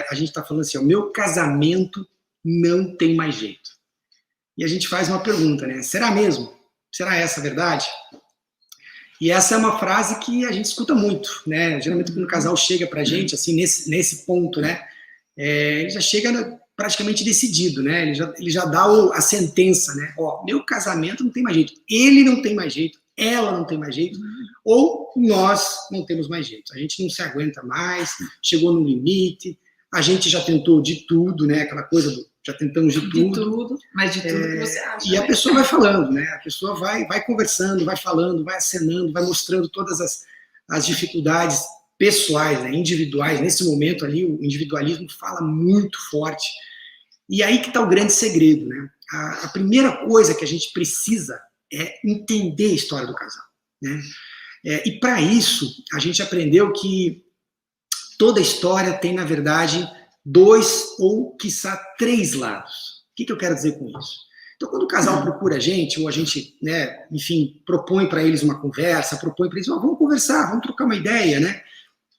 A gente está falando assim, o meu casamento não tem mais jeito. E a gente faz uma pergunta, né? Será mesmo? Será essa a verdade? E essa é uma frase que a gente escuta muito, né? Geralmente quando o casal chega pra gente, assim, nesse ponto, né? Ele já chega praticamente decidido, né? Ele já dá a sentença, né? Ó, meu casamento não tem mais jeito. Ele não tem mais jeito, ela não tem mais jeito, ou nós não temos mais jeito. A gente não se aguenta mais, chegou no limite, a gente já tentou de tudo, né? Aquela coisa do já tentamos de tudo. De tudo, mas de tudo que você acha. E a pessoa vai falando, né? A pessoa vai conversando, vai falando, vai acenando, vai mostrando todas as dificuldades pessoais, né, individuais. Nesse momento ali, o individualismo fala muito forte. E aí que está o grande segredo, né? A primeira coisa que a gente precisa é entender a história do casal, né? E para isso, a gente aprendeu que toda história tem, na verdade, 2 ou, quiçá, 3 lados. O que eu quero dizer com isso? Então, quando o casal procura a gente, ou a gente, né, enfim, propõe para eles uma conversa, propõe para eles, vamos conversar, vamos trocar uma ideia, né?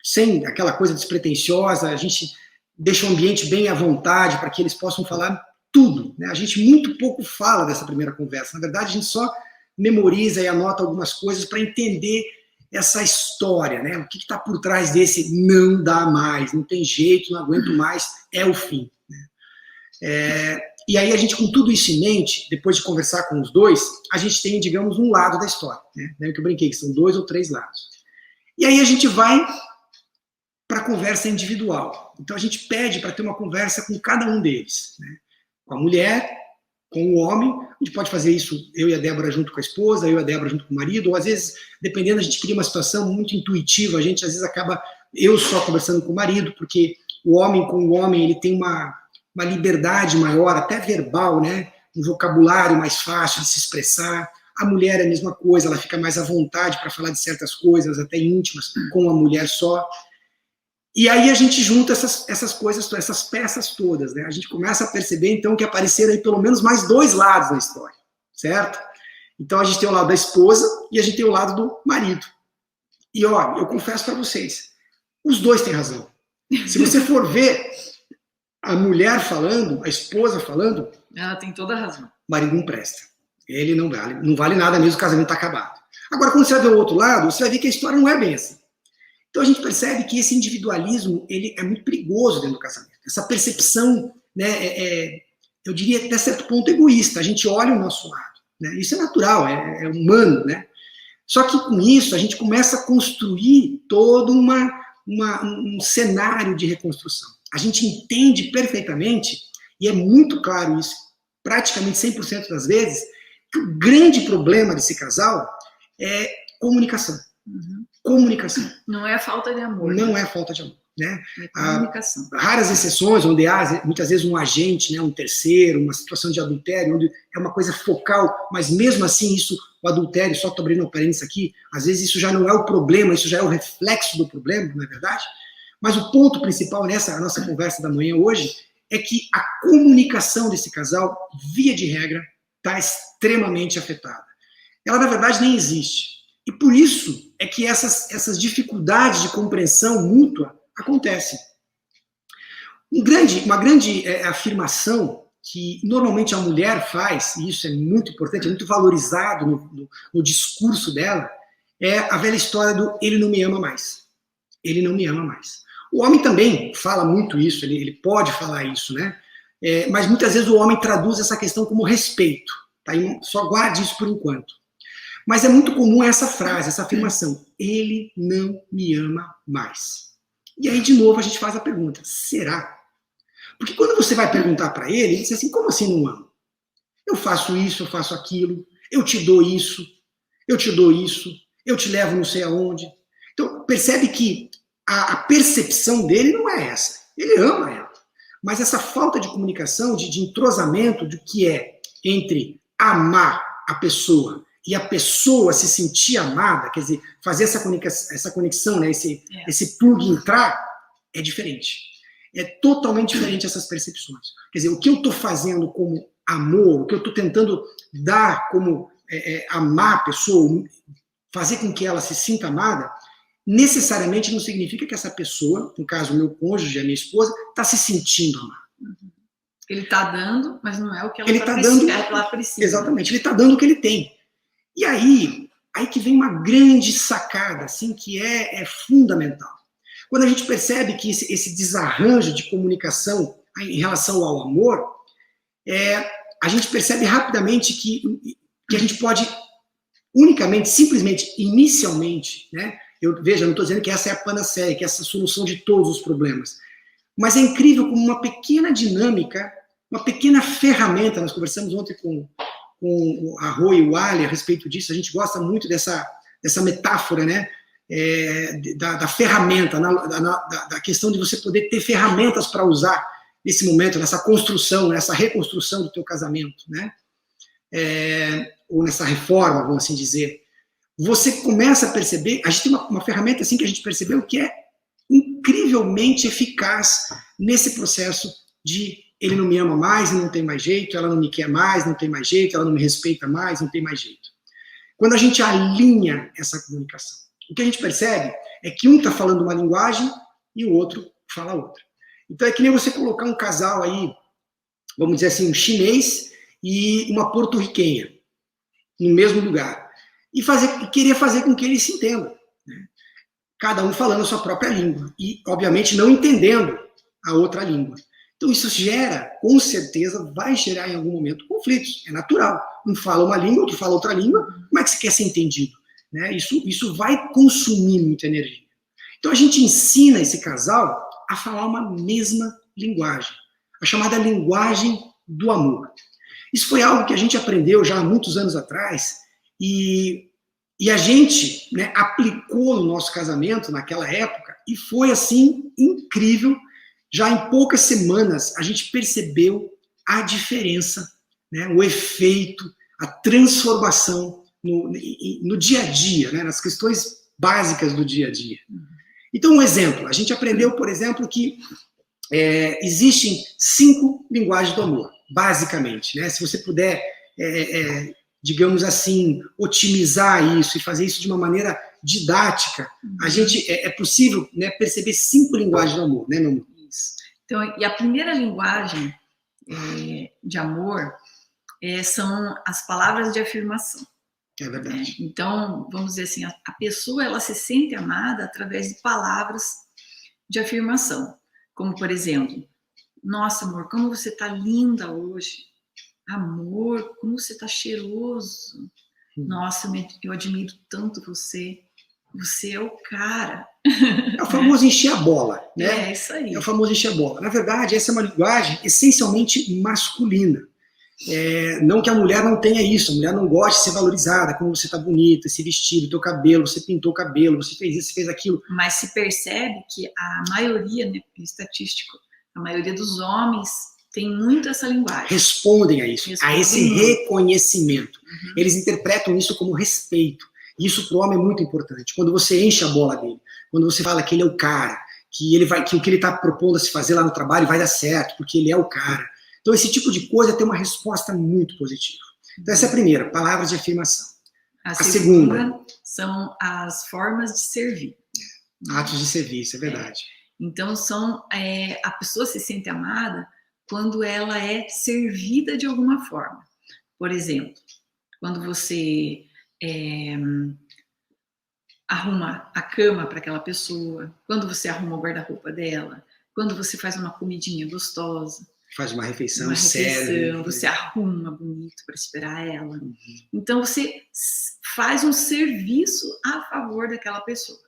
Sem aquela coisa despretensiosa, a gente deixa o ambiente bem à vontade para que eles possam falar tudo, né? A gente muito pouco fala dessa primeira conversa. Na verdade, a gente só memoriza e anota algumas coisas para entender essa história, né? O que está por trás desse não dá mais, não tem jeito, não aguento mais, é o fim, né? E aí a gente, com tudo isso em mente, depois de conversar com os dois, a gente tem, digamos, um lado da história, né? Lembra que eu brinquei que são 2 ou 3 lados. E aí a gente vai para a conversa individual. Então a gente pede para ter uma conversa com cada um deles, né? Com a mulher, com o homem. A gente pode fazer isso, eu e a Débora junto com a esposa, eu e a Débora junto com o marido, ou às vezes, dependendo, a gente cria uma situação muito intuitiva, a gente às vezes acaba, eu só conversando com o marido, porque o homem com o homem, ele tem uma liberdade maior, até verbal, né? Um vocabulário mais fácil de se expressar. A mulher é a mesma coisa, ela fica mais à vontade para falar de certas coisas, até íntimas, com a mulher só. E aí a gente junta essas coisas, essas peças todas, né? A gente começa a perceber, então, que apareceram aí pelo menos mais 2 lados na história, certo? Então a gente tem o lado da esposa e a gente tem o lado do marido. E, ó, eu confesso para vocês, os dois têm razão. Se você for ver a mulher falando, a esposa falando... Ela tem toda a razão. O marido não presta. Ele não vale nada mesmo, o casamento está acabado. Agora, quando você vai ver o outro lado, você vai ver que a história não é bem assim. Então a gente percebe que esse individualismo ele é muito perigoso dentro do casamento. Essa percepção, né, eu diria até certo ponto egoísta. A gente olha o nosso lado, né? Isso é natural, é humano, né? Só que com isso a gente começa a construir todo um cenário de reconstrução. A gente entende perfeitamente, e é muito claro isso, praticamente 100% das vezes, que o grande problema desse casal é comunicação. Uhum. Comunicação. Não é falta de amor. Não é falta de amor, né? É comunicação. Raras exceções onde há muitas vezes um agente, né, um terceiro, uma situação de adultério, onde é uma coisa focal, mas mesmo assim isso, o adultério, só estou abrindo uma parênteses aqui, às vezes isso já não é o problema, isso já é o reflexo do problema, não é verdade? Mas o ponto principal nessa nossa conversa da manhã hoje é que a comunicação desse casal, via de regra, está extremamente afetada. Ela, na verdade, nem existe. E por isso é que essas dificuldades de compreensão mútua acontecem. Uma grande afirmação que normalmente a mulher faz, e isso é muito importante, é muito valorizado no discurso dela, é a velha história do ele não me ama mais. Ele não me ama mais. O homem também fala muito isso, ele pode falar isso, né? Mas muitas vezes o homem traduz essa questão como respeito. Tá? Só guarde isso por enquanto. Mas é muito comum essa frase, essa afirmação, ele não me ama mais. E aí, de novo, a gente faz a pergunta, será? Porque quando você vai perguntar para ele diz assim, como assim não amo? Eu faço isso, eu faço aquilo, eu te dou isso, eu te dou isso, eu te levo não sei aonde. Então, percebe que a percepção dele não é essa. Ele ama ela. Mas essa falta de comunicação, de entrosamento do que é entre amar a pessoa e a pessoa se sentir amada, quer dizer, fazer essa conexão, né, esse plug entrar, é diferente. É totalmente diferente essas percepções. Quer dizer, o que eu estou fazendo como amor, o que eu estou tentando dar como amar a pessoa, fazer com que ela se sinta amada, necessariamente não significa que essa pessoa, no caso, o meu cônjuge, a minha esposa, está se sentindo amado. Ele está dando, mas não é o que Ele tá dando, ela precisa. Exatamente, ele está dando o que ele tem. E aí que vem uma grande sacada, assim, que é fundamental. Quando a gente percebe que esse desarranjo de comunicação em relação ao amor, a gente percebe rapidamente que a gente pode unicamente, simplesmente, inicialmente, né? Veja, eu não estou dizendo que essa é a panaceia, que essa é a solução de todos os problemas. Mas é incrível como uma pequena dinâmica, uma pequena ferramenta, nós conversamos ontem com a Rô e o Ali a respeito disso, a gente gosta muito dessa metáfora, né? Da ferramenta, da questão de você poder ter ferramentas para usar nesse momento, nessa construção, nessa reconstrução do teu casamento, né? Ou nessa reforma, vamos assim dizer. Você começa a perceber, a gente tem uma ferramenta assim que a gente percebeu que é incrivelmente eficaz nesse processo de ele não me ama mais e não tem mais jeito, ela não me quer mais, não tem mais jeito, ela não me respeita mais, não tem mais jeito. Quando a gente alinha essa comunicação, o que a gente percebe é que um está falando uma linguagem e o outro fala outra. Então é que nem você colocar um casal aí, vamos dizer assim, um chinês e uma porto-riquenha no mesmo lugar e querer fazer com que eles se entendam, né? Cada um falando a sua própria língua e, obviamente, não entendendo a outra língua. Então isso gera, com certeza, vai gerar em algum momento conflitos, é natural. Um fala uma língua, outro fala outra língua, como é que você quer ser entendido? Né? Isso vai consumir muita energia. Então a gente ensina esse casal a falar uma mesma linguagem, a chamada linguagem do amor. Isso foi algo que a gente aprendeu já há muitos anos atrás e a gente, né, aplicou no nosso casamento naquela época e foi assim incrível. Já em poucas semanas a gente percebeu a diferença, né, o efeito, a transformação no dia a dia, né, nas questões básicas do dia a dia. Então, um exemplo, a gente aprendeu, por exemplo, que existem 5 linguagens do amor, basicamente, né? Se você puder, digamos assim, otimizar isso e fazer isso de uma maneira didática, a gente é possível, né, perceber 5 linguagens do amor, né, meu amor? Então, e a primeira linguagem de amor são as palavras de afirmação. É verdade. Então, vamos dizer assim, a pessoa ela se sente amada através de palavras de afirmação. Como, por exemplo, nossa, amor, como você está linda hoje. Amor, como você está cheiroso. Nossa, eu admiro tanto você. Você é o cara. É o famoso encher a bola, né? É isso aí. É o famoso encher a bola. Na verdade, essa é uma linguagem essencialmente masculina. Não que a mulher não tenha isso, a mulher não gosta de ser valorizada, como você está bonita, esse vestido, teu cabelo, você pintou o cabelo, você fez isso, você fez aquilo. Mas se percebe que a maioria, né, estatístico, a maioria dos homens tem muito essa linguagem. Respondem a isso, a esse reconhecimento. Eles interpretam isso como respeito. Isso para o homem é muito importante. Quando você enche a bola dele, quando você fala que ele é o cara, que o que ele está propondo a se fazer lá no trabalho vai dar certo, porque ele é o cara. Então, esse tipo de coisa tem uma resposta muito positiva. Então, essa é a primeira, palavras de afirmação. A segunda são as formas de servir. Atos de serviço, é verdade. Então, a pessoa se sente amada quando ela é servida de alguma forma. Por exemplo, quando você arruma a cama para aquela pessoa, quando você arruma o guarda-roupa dela, quando você faz uma comidinha gostosa, faz uma refeição séria, você arruma bonito para esperar ela. Então você faz um serviço a favor daquela pessoa,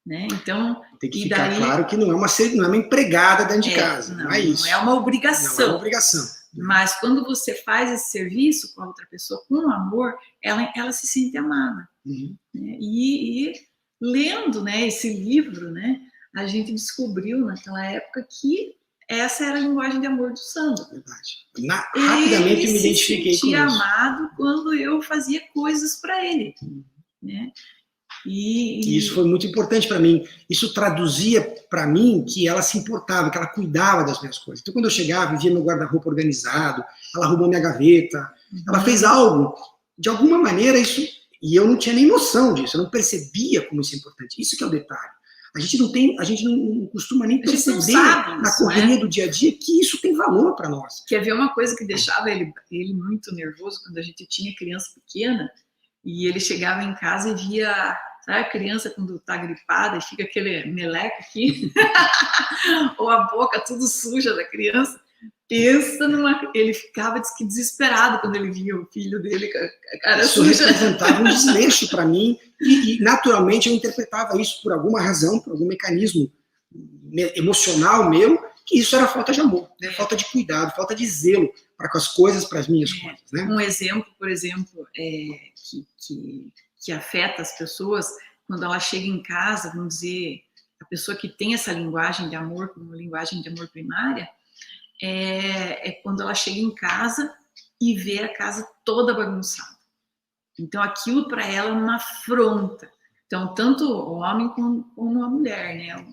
né? Então tem que ficar claro que não é uma empregada dentro de casa, não é isso. Não é uma obrigação. Não é uma obrigação. Mas quando você faz esse serviço com a outra pessoa, com amor, ela se sente amada. Né? E lendo, né, esse livro, né, a gente descobriu naquela época que essa era a linguagem de amor do Sandro. Verdade. Rapidamente eu me identifiquei com isso. Ele se sentia amado quando eu fazia coisas para ele. Né? E isso foi muito importante para mim. Isso traduzia para mim que ela se importava, que ela cuidava das minhas coisas. Então, quando eu chegava e via meu guarda-roupa organizado, ela arrumou minha gaveta, ela fez algo. De alguma maneira, isso E eu não tinha nem noção disso, eu não percebia como isso é importante. Isso que é o detalhe. A gente não costuma nem perceber isso, na correria né? do dia a dia que isso tem valor para nós. Quer ver uma coisa que deixava ele muito nervoso quando a gente tinha criança pequena e ele chegava em casa e via, sabe, a criança quando tá gripada e fica aquele meleco aqui, ou a boca tudo suja da criança. Pensa numa... Ele ficava desesperado quando ele via o filho dele com a cara suja. Isso representava um desleixo para mim e, naturalmente, eu interpretava isso por alguma razão, por algum mecanismo emocional meu, que isso era falta de amor, né? Falta de cuidado, falta de zelo para com as coisas, para as minhas coisas. Né? Um exemplo, por exemplo, que afeta as pessoas, quando ela chega em casa, vamos dizer, a pessoa que tem essa linguagem de amor como linguagem de amor primária, é quando ela chega em casa e vê a casa toda bagunçada. Então, aquilo para ela é uma afronta. Então, tanto o homem como a mulher, né?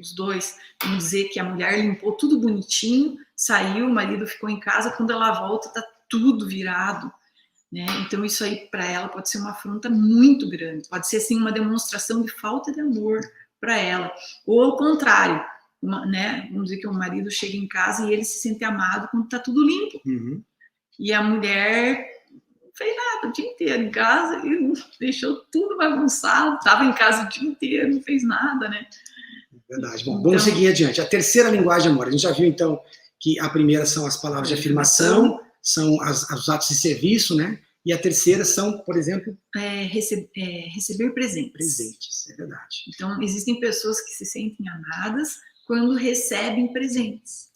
Os dois. Vamos dizer que a mulher limpou tudo bonitinho, saiu, o marido ficou em casa, quando ela volta, tá tudo virado. Né? Então, isso aí para ela pode ser uma afronta muito grande. Pode ser, assim, uma demonstração de falta de amor para ela. Ou ao contrário, né? Vamos dizer que o marido chega em casa e ele se sente amado quando tá tudo limpo. Uhum. E a mulher não fez nada o dia inteiro em casa e deixou tudo bagunçado, estava em casa o dia inteiro, não fez nada, né? Verdade. Bom, vamos seguir adiante. A terceira linguagem de amor. A gente já viu, então, que a primeira são as palavras de afirmação, são os atos de serviço, né? E a terceira são, por exemplo... receber presentes. Presentes, é verdade. Então, existem pessoas que se sentem amadas quando recebem presentes.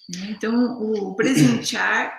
Né? Então, o presentear...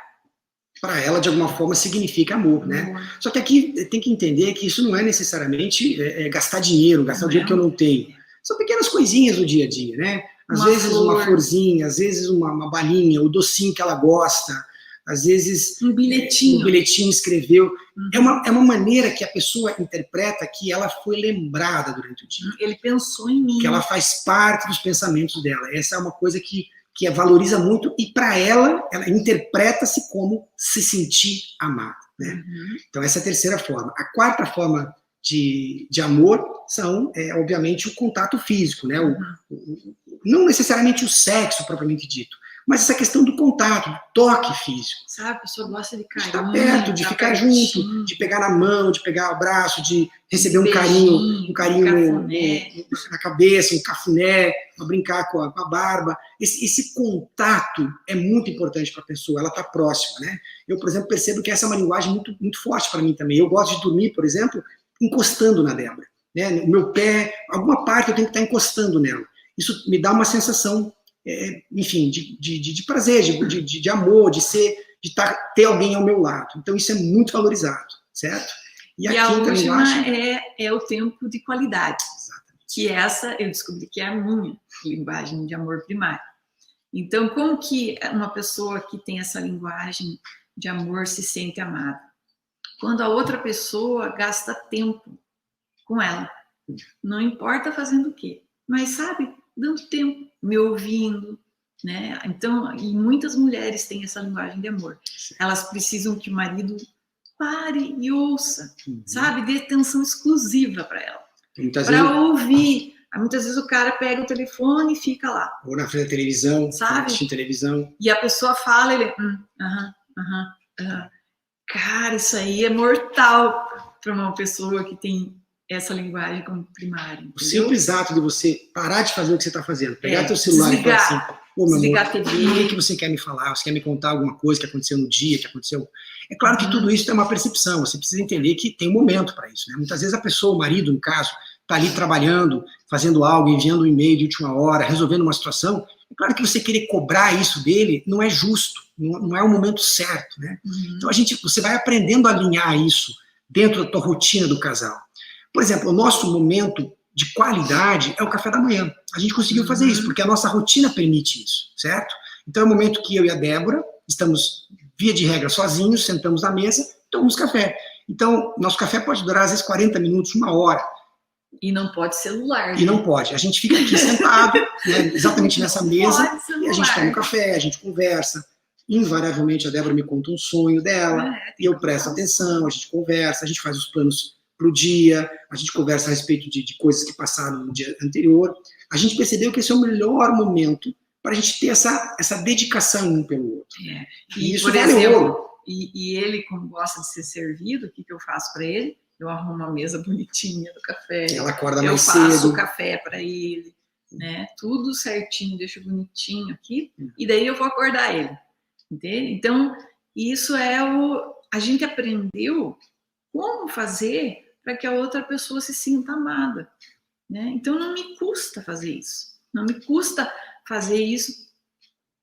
Para ela, de alguma forma, significa amor, né? Só que aqui tem que entender que isso não é necessariamente gastar dinheiro dinheiro que eu não tenho. São pequenas coisinhas do dia a dia, né? Às vezes uma florzinha, às vezes uma balinha, o docinho que ela gosta, às vezes um bilhetinho escreveu. É uma maneira que a pessoa interpreta que ela foi lembrada durante o dia. Ele pensou em mim. Que ela faz parte dos pensamentos dela. Essa é uma coisa que valoriza muito e para ela interpreta-se como se sentir amada. Né? Uhum. Então essa é a terceira forma. A quarta forma de amor são, obviamente, o contato físico, né? Não necessariamente o sexo propriamente dito, mas essa questão do contato, do toque físico. Sabe, a pessoa gosta de carinho. De estar perto, de ficar junto, de pegar na mão, de pegar o abraço, de receber um carinho na cabeça, um cafuné, para brincar com a barba. Esse contato é muito importante para a pessoa, ela está próxima, né? Eu, por exemplo, percebo que essa é uma linguagem muito, muito forte para mim também. Eu gosto de dormir, por exemplo, encostando na Débora. Né? O meu pé, alguma parte eu tenho que estar encostando nela. Isso me dá uma sensação, enfim, de prazer, de amor, de ter alguém ao meu lado. Então isso é muito valorizado, certo? E a última é o tempo de qualidade. Exatamente. Que essa eu descobri que é a minha linguagem de amor primário. Então, como que uma pessoa que tem essa linguagem de amor se sente amada? Quando a outra pessoa gasta tempo com ela. Não importa fazendo o quê, mas, sabe, dando tempo, me ouvindo, né? Então, e muitas mulheres têm essa linguagem de amor. Elas precisam que o marido pare e ouça, sabe? Dê atenção exclusiva para ela. Para ouvir. Muitas vezes o cara pega o telefone e fica lá. Ou na frente da televisão, sabe? Assistindo televisão. E a pessoa fala, ele... Cara, isso aí é mortal para uma pessoa que tem essa linguagem como primária. Entendeu? O simples ato de você parar de fazer o que você está fazendo, pegar teu celular e falar assim, desligar a TV. O que você quer me falar? Você quer me contar alguma coisa que aconteceu no dia, que aconteceu... É claro que tudo isso é uma percepção, você precisa entender que tem um momento para isso. Né? Muitas vezes a pessoa, o marido, no caso, está ali trabalhando, fazendo algo, enviando um e-mail de última hora, resolvendo uma situação. É claro que você querer cobrar isso dele não é justo, não é o momento certo. Né? Então você vai aprendendo a alinhar isso dentro da tua rotina do casal. Por exemplo, o nosso momento de qualidade é o café da manhã. A gente conseguiu fazer isso, porque a nossa rotina permite isso, certo? Então é o momento que eu e a Débora estamos, via de regra, sozinhos, sentamos na mesa, tomamos café. Então, nosso café pode durar, às vezes, 40 minutos, 1 hora. E não pode celular. E não pode. A gente fica aqui sentado, né, exatamente nessa mesa, e a gente toma um café, a gente conversa. Invariavelmente, a Débora me conta um sonho dela, e eu presto atenção, a gente conversa, a gente faz os planos para o dia, a gente conversa a respeito de coisas que passaram no dia anterior. A gente percebeu que esse é o melhor momento para a gente ter essa dedicação um pelo outro. E isso por exemplo, e ele, como gosta de ser servido, o que eu faço para ele? Eu arrumo uma mesa bonitinha do café. Ela acorda mais cedo. Eu faço o café para ele, né? Tudo certinho, deixo bonitinho aqui. E daí eu vou acordar ele. Entende? Então, isso a gente aprendeu como fazer para que a outra pessoa se sinta amada, né? Então, não me custa fazer isso. Não me custa fazer isso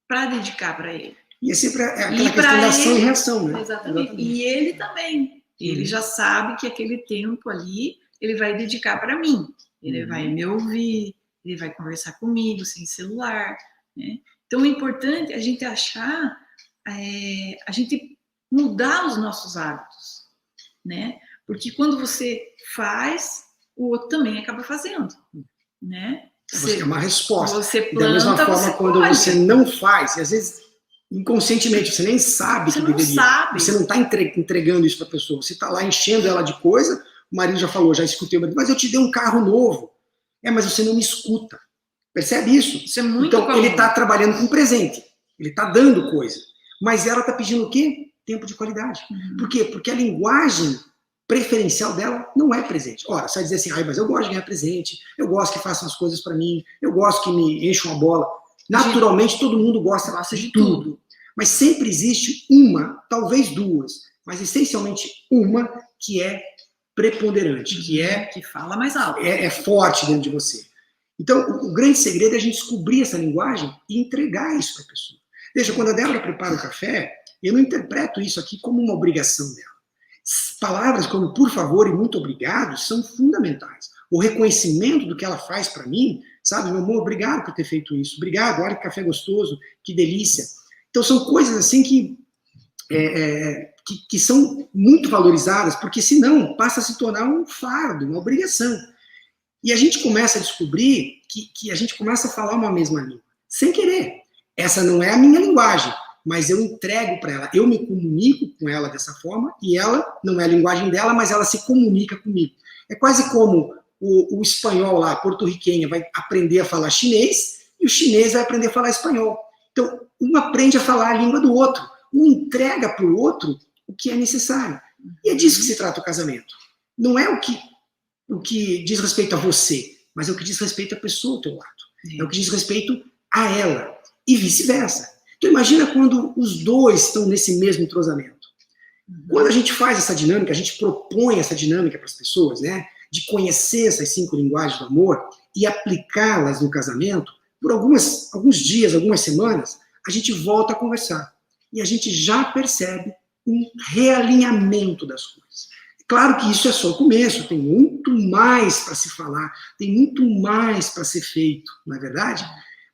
para dedicar para ele. E é sempre aquela questão da ação e reação, né? Exatamente. E ele também. Ele já sabe que aquele tempo ali, ele vai dedicar para mim. Ele vai me ouvir, ele vai conversar comigo sem celular, né? Então, é importante a gente achar, a gente mudar os nossos hábitos, né? Porque quando você faz, o outro também acaba fazendo, né? Você é uma resposta. Você planta, da mesma forma, você quando colhe. você não faz, e às vezes inconscientemente, você nem sabe que deveria. Sabe. Você não está entregando isso para a pessoa. Você está lá enchendo ela de coisa, o marido já falou, já escutei, mas eu te dei um carro novo. Mas você não me escuta. Percebe isso? Isso é muito então, comum. ele está trabalhando com presente. Ele está dando coisa. Mas ela está pedindo o quê? Tempo de qualidade. Por quê? Porque a linguagem preferencial dela não é presente. Ora, você vai dizer assim, mas eu gosto de ganhar presente, eu gosto que façam as coisas para mim, eu gosto que me encham a bola. Naturalmente, todo mundo gosta de tudo. Mas sempre existe uma, talvez duas, mas essencialmente uma que é preponderante, que fala mais alto. É forte dentro de você. Então, o grande segredo é a gente descobrir essa linguagem e entregar isso para a pessoa. Veja, quando a Débora prepara o café, eu não interpreto isso aqui como uma obrigação dela. Palavras como por favor e muito obrigado são fundamentais. O reconhecimento do que ela faz para mim, sabe, meu amor, obrigado por ter feito isso. Obrigado, olha que café gostoso, que delícia. Então, são coisas assim que são muito valorizadas, porque senão passa a se tornar um fardo, uma obrigação. E a gente começa a descobrir que a gente começa a falar uma mesma língua, sem querer. Essa não é a minha linguagem, mas eu entrego para ela, eu me comunico com ela dessa forma, e ela, não é a linguagem dela, mas ela se comunica comigo. É quase como o espanhol lá, porto-riquenho, vai aprender a falar chinês, e o chinês vai aprender a falar espanhol. Então, um aprende a falar a língua do outro, um entrega para o outro o que é necessário. E é disso que se trata o casamento. Não é o que diz respeito a você, mas é o que diz respeito à pessoa ao teu lado. É o que diz respeito a ela, e vice-versa. Então imagina quando os dois estão nesse mesmo entrosamento. Quando a gente faz essa dinâmica, a gente propõe essa dinâmica para as pessoas, né, de conhecer essas 5 linguagens do amor e aplicá-las no casamento, por alguns dias, algumas semanas, a gente volta a conversar. E a gente já percebe um realinhamento das coisas. Claro que isso é só o começo, tem muito mais para se falar, tem muito mais para ser feito, não é verdade?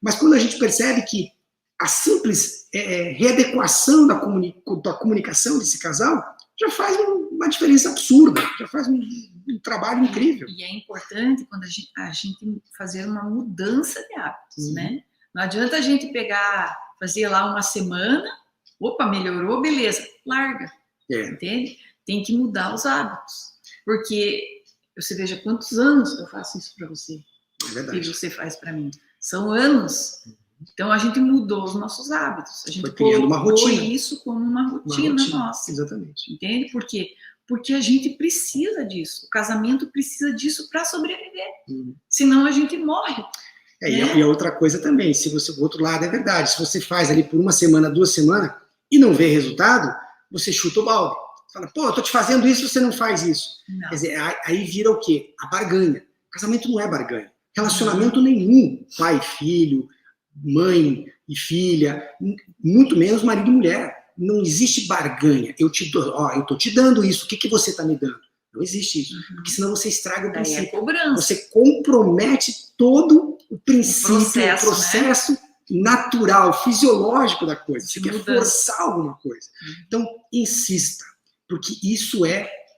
Mas quando a gente percebe que a simples readequação da comunicação desse casal já faz uma diferença absurda, já faz um trabalho incrível. E é importante quando a gente fazer uma mudança de hábitos, né? Não adianta a gente fazer lá uma semana, opa, melhorou, beleza, larga, entende? Tem que mudar os hábitos, porque você veja quantos anos eu faço isso para você, e você faz para mim. São anos. Então, a gente mudou os nossos hábitos. A gente colocou isso como uma rotina nossa. Exatamente. Entende? Por quê? Porque a gente precisa disso. O casamento precisa disso para sobreviver. Senão, a gente morre. E a outra coisa também, o outro lado é verdade. Se você faz ali por 1 semana, 2 semanas, e não vê resultado, você chuta o balde. Fala, pô, eu tô te fazendo isso, você não faz isso. Não. Quer dizer, aí vira o quê? A barganha. Casamento não é barganha. Relacionamento nenhum, pai e filho, mãe e filha, muito menos marido e mulher. Não existe barganha. Eu tô te dando isso, o que você tá me dando? Não existe isso, porque senão você estraga o princípio. É cobrança. Você compromete todo o princípio, o processo, né, natural, fisiológico da coisa. Você quer forçar alguma coisa. Então, insista, porque isso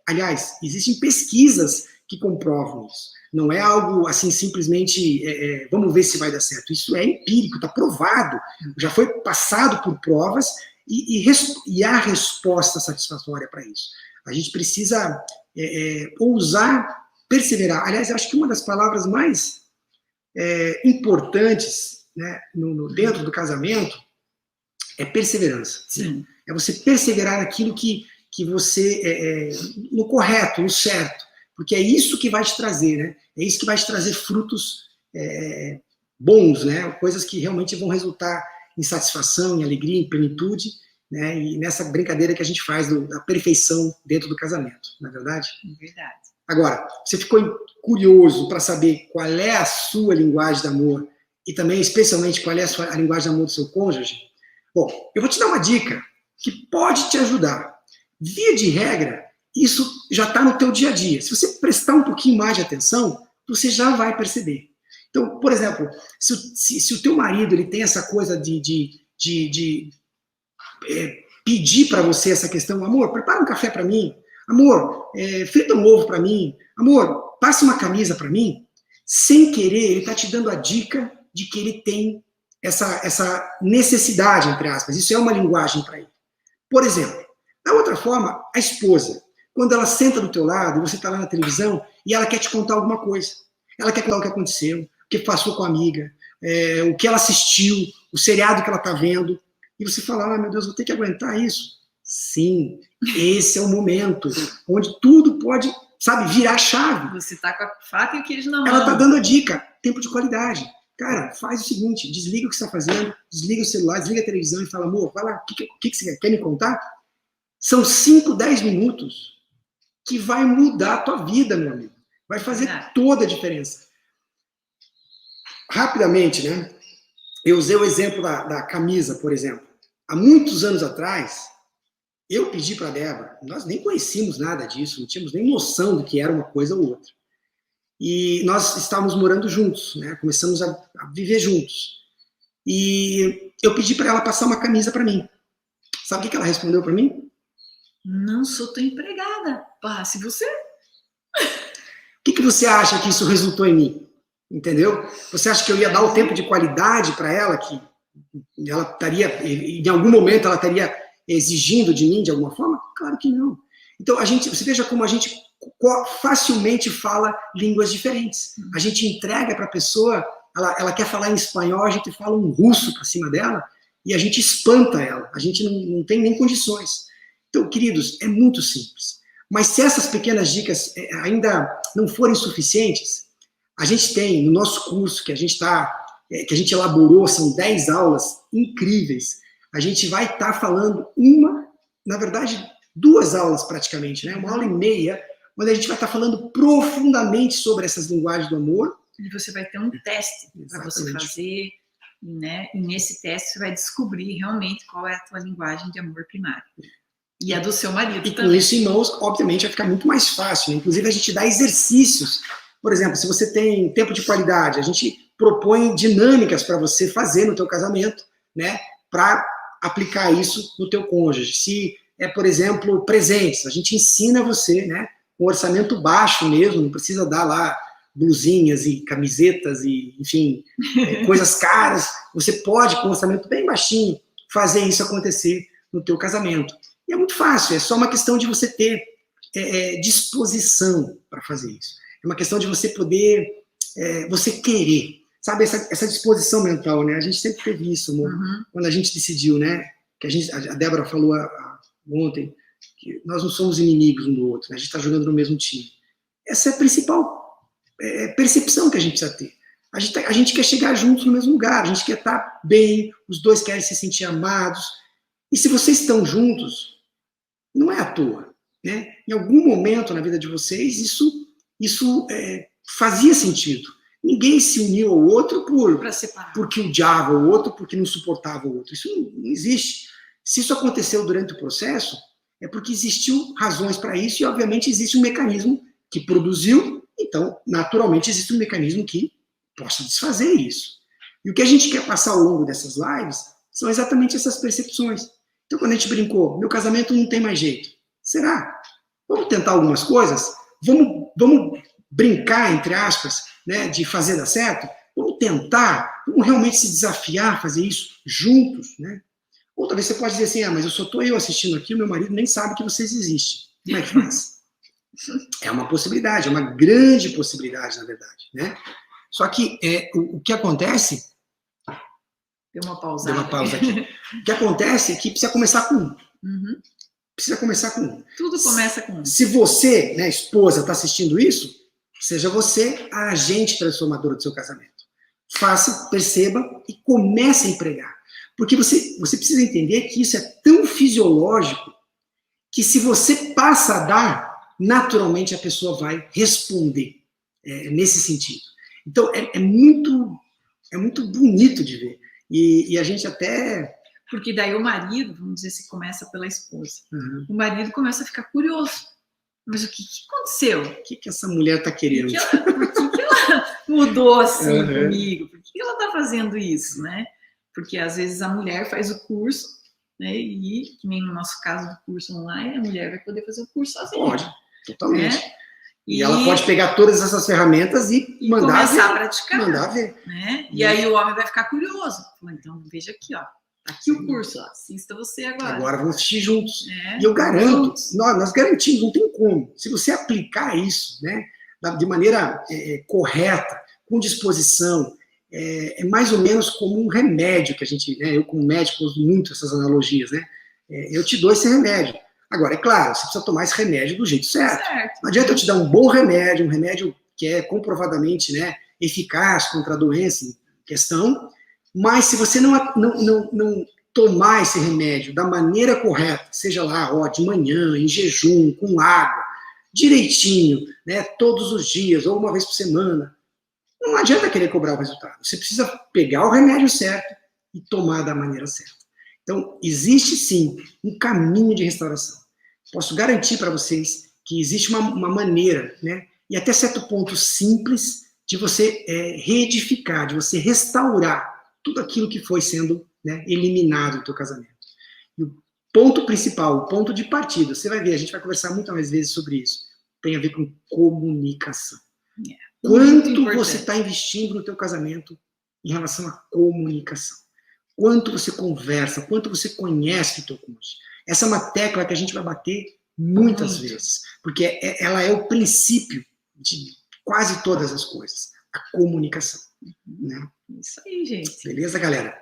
aliás, existem pesquisas que comprovam isso. Não é algo assim simplesmente, vamos ver se vai dar certo. Isso é empírico, está provado, já foi passado por provas e há resposta satisfatória para isso. A gente precisa ousar perseverar. Aliás, eu acho que uma das palavras mais importantes, né, dentro do casamento é perseverança. Sim. É você perseverar naquilo que você no correto, no certo, porque é isso que vai te trazer, né? É isso que vai te trazer frutos bons, né? Coisas que realmente vão resultar em satisfação, em alegria, em plenitude, né? E nessa brincadeira que a gente faz da perfeição dentro do casamento, não é verdade? Verdade. Agora, você ficou curioso para saber qual é a sua linguagem de amor e também, especialmente, qual é a linguagem de amor do seu cônjuge? Bom, eu vou te dar uma dica que pode te ajudar. Via de regra, isso já está no teu dia a dia. Se você prestar um pouquinho mais de atenção, você já vai perceber. Então, por exemplo, se o teu marido ele tem essa coisa de pedir para você essa questão, amor, prepara um café para mim, amor, frita um ovo para mim, amor, passa uma camisa para mim, sem querer, ele está te dando a dica de que ele tem essa necessidade, entre aspas. Isso é uma linguagem para ele. Por exemplo, da outra forma, a esposa, quando ela senta do teu lado, você está lá na televisão e ela quer te contar alguma coisa. Ela quer contar o que aconteceu, o que passou com a amiga, o que ela assistiu, o seriado que ela está vendo. E você fala, meu Deus, vou ter que aguentar isso. Sim, esse é o momento onde tudo pode, sabe, virar a chave. Você está com a faca e o queijo na mão. Ela está dando a dica, tempo de qualidade. Cara, faz o seguinte, desliga o que você está fazendo, desliga o celular, desliga a televisão e fala, amor, vai lá, o que você quer me contar? São 5, 10 minutos que vai mudar a tua vida, meu amigo. Vai fazer toda a diferença. Rapidamente, né? Eu usei o exemplo da camisa, por exemplo. Há muitos anos atrás, eu pedi para a Débora, nós nem conhecíamos nada disso, não tínhamos nem noção do que era uma coisa ou outra. E nós estávamos morando juntos, né? Começamos a viver juntos. E eu pedi para ela passar uma camisa para mim. Sabe o que ela respondeu para mim? Não sou tua empregada, passe você. O que você acha que isso resultou em mim? Entendeu? Você acha que eu ia dar o tempo de qualidade para ela, que ela estaria, em algum momento ela estaria exigindo de mim de alguma forma? Claro que não. Então, você veja como a gente facilmente fala línguas diferentes. A gente entrega para a pessoa, ela quer falar em espanhol, a gente fala um russo para cima dela e a gente espanta ela. A gente não tem nem condições. Então, queridos, é muito simples. Mas se essas pequenas dicas ainda não forem suficientes, a gente tem no nosso curso que a gente elaborou, são 10 aulas incríveis. A gente vai estar falando na verdade, 2 aulas praticamente, né? 1h30, onde a gente vai estar falando profundamente sobre essas linguagens do amor. E você vai ter um teste para você fazer, né? E nesse teste você vai descobrir realmente qual é a tua linguagem de amor primário. E a do seu marido também. E com isso, irmãos, obviamente vai ficar muito mais fácil. Né? Inclusive, a gente dá exercícios. Por exemplo, se você tem tempo de qualidade, a gente propõe dinâmicas para você fazer no teu casamento, né? Para aplicar isso no teu cônjuge. Se por exemplo, presentes, a gente ensina você, né? Com orçamento baixo mesmo, não precisa dar lá blusinhas e camisetas e, enfim, coisas caras. Você pode, com orçamento bem baixinho, fazer isso acontecer no teu casamento. E é muito fácil, é só uma questão de você ter disposição para fazer isso. É uma questão de você poder, você querer. Sabe, essa disposição mental, né? A gente sempre teve isso, amor, quando a gente decidiu, né? Que a Débora falou ontem, que nós não somos inimigos um do outro, né? A gente está jogando no mesmo time. Essa é a principal percepção que a gente precisa ter. A gente quer chegar juntos no mesmo lugar, a gente quer estar bem, os dois querem se sentir amados. E se vocês estão juntos, não é à toa, né? Em algum momento na vida de vocês, isso fazia sentido. Ninguém se uniu ao outro porque odiava o outro, porque não suportava o outro. Isso não existe. Se isso aconteceu durante o processo, é porque existiu razões para isso e, obviamente, existe um mecanismo que produziu, então, naturalmente, existe um mecanismo que possa desfazer isso. E o que a gente quer passar ao longo dessas lives são exatamente essas percepções. Então, quando a gente brincou, meu casamento não tem mais jeito. Será? Vamos tentar algumas coisas? Vamos brincar, entre aspas, né, de fazer dar certo? Vamos tentar? Vamos realmente se desafiar a fazer isso juntos, né? Ou talvez você pode dizer assim, mas eu só estou assistindo aqui, o meu marido nem sabe que vocês existem. Como é que faz? É uma possibilidade, é uma grande possibilidade, na verdade, né? Só que o que acontece... Deu uma pausa. Deu uma pausa aqui. O que acontece é que precisa começar com um. Uhum. Precisa começar com um. Tudo começa com um. Se você, né, esposa, está assistindo isso, seja você a agente transformadora do seu casamento. Faça, perceba e comece a empregar. Porque você precisa entender que isso é tão fisiológico que se você passa a dar, naturalmente a pessoa vai responder nesse sentido. Então, é muito bonito de ver. E a gente até... Porque daí o marido, vamos dizer, se começa pela esposa. Uhum. O marido começa a ficar curioso. Mas o que aconteceu? O que essa mulher está querendo? Por que ela mudou assim Uhum. comigo? Por que ela está fazendo isso, né? Porque às vezes a mulher faz o curso, né? E, que nem no nosso caso do curso online, a mulher vai poder fazer o curso sozinha. Pode, totalmente. Né? E ela pode pegar todas essas ferramentas e mandar começar ver, a praticar. mandar ver. Né? E aí o homem vai ficar curioso. Então, veja aqui, ó. Tá aqui o curso, ó. Assista você agora. Agora vamos assistir juntos. E eu garanto, nós garantimos, não tem como. Se você aplicar isso, né, de maneira correta, com disposição, é mais ou menos como um remédio que a gente, né, eu como médico uso muito essas analogias, né? Eu te dou esse remédio. Agora, é claro, você precisa tomar esse remédio do jeito certo. Não adianta eu te dar um bom remédio, um remédio que é comprovadamente, né, eficaz contra a doença em questão, mas se você não tomar esse remédio da maneira correta, seja lá, de manhã, em jejum, com água, direitinho, né, todos os dias, ou uma vez por semana, não adianta querer cobrar o resultado. Você precisa pegar o remédio certo e tomar da maneira certa. Então, existe sim um caminho de restauração. Posso garantir para vocês que existe uma maneira, né, e até certo ponto simples, de você reedificar, de você restaurar tudo aquilo que foi sendo, né, eliminado do teu casamento. E o ponto principal, o ponto de partida, você vai ver, a gente vai conversar muitas mais vezes sobre isso, tem a ver com comunicação. Quanto você está investindo no teu casamento em relação à comunicação? Quanto você conversa, quanto você conhece o teu cônjuge? Essa é uma tecla que a gente vai bater muitas vezes, porque ela é o princípio de quase todas as coisas, a comunicação. Né? Isso aí, gente. Beleza, galera?